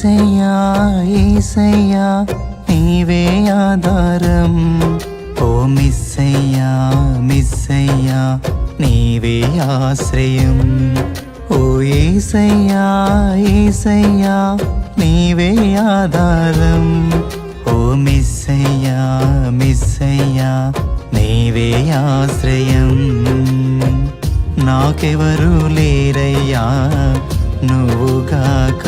యేసయ్యా యేసయ్యా నీవే ఆధారం, ఓ మిస్సయ్యా మిస్సయ్యా నీవే ఆశ్రయం, ఓ యేసయ్యా యేసయ్యా నీవే ఆధారం, ఓ మిస్సయ్యా మిస్సయ్యా నీవే ఆశ్రయం. నాకెవరు లేరయ్యా నువ్వుగాక,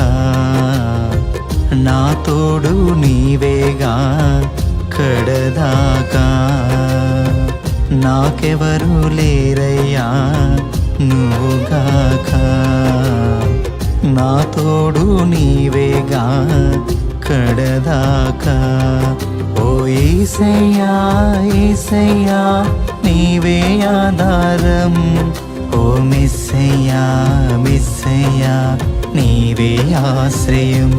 నా తోడు నీవేగా కడదాకా. నాకెవరు లేరయ్యా నువ్వుగాక, నా తోడు నీవేగా కడదాకా. ఓ యేసయ్యా యేసయ్యా నీవే ఆధారం, ఓ మిస్సయ్యా మిస్సయ్యా నీవే ఆశ్రయం.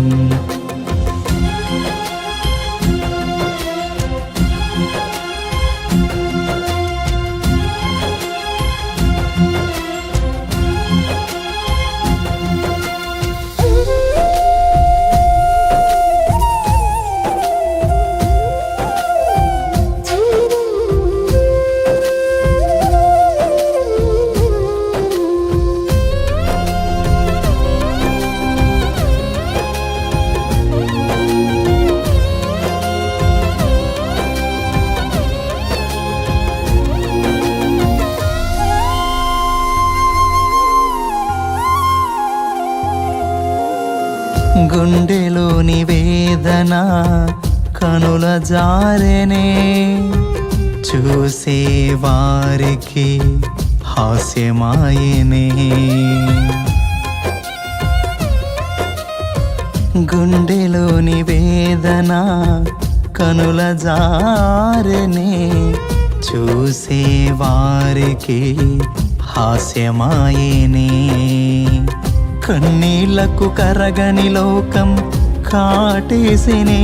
గుండెలోని వేదన కనుల జారెనే, చూసే వారికి హాస్యమాయనే. గుండెలోని వేదన కనుల జారెనే, చూసే వారికి హాస్యమాయనే. కన్నీళ్లకు కరగని లోకం కాటేసినే,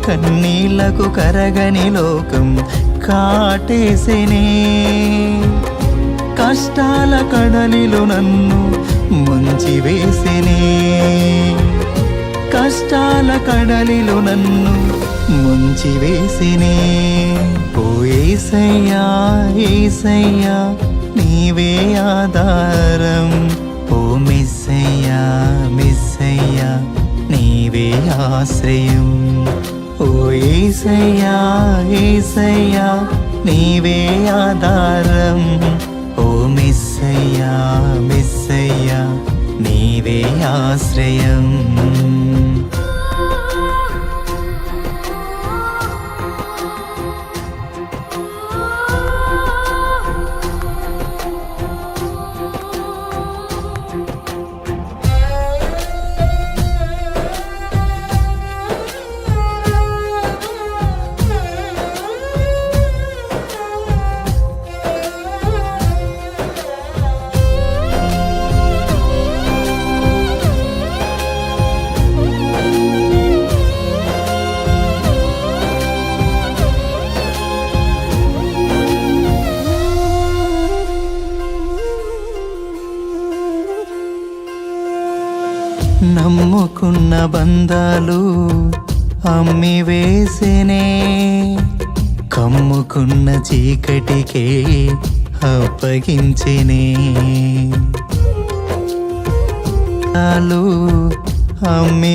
కన్నీళ్లకు కరగని లోకం కాటేసినే. కష్టాల కడలిలో నన్ను ముంచివేసినే, కష్టాల కడలిలో నన్ను ముంచివేసినే. ఓ యేసయ్యా యేసయ్యా నీవే ఆధారం, ఓ మిస్సయ్యా మిస్సయ్యా నీవే ఆశ్రయం, ఓ యేసయ్యా యేసయ్యా నీవే ఆధారం, ఓ మిస్సయ్యా మిస్సయ్యా నీవే ఆశ్రయం. నమ్ముకున్న బంధాలు అమ్మి వేసినే, కమ్ముకున్న చీకటికే అప్పగించినే. అమ్మి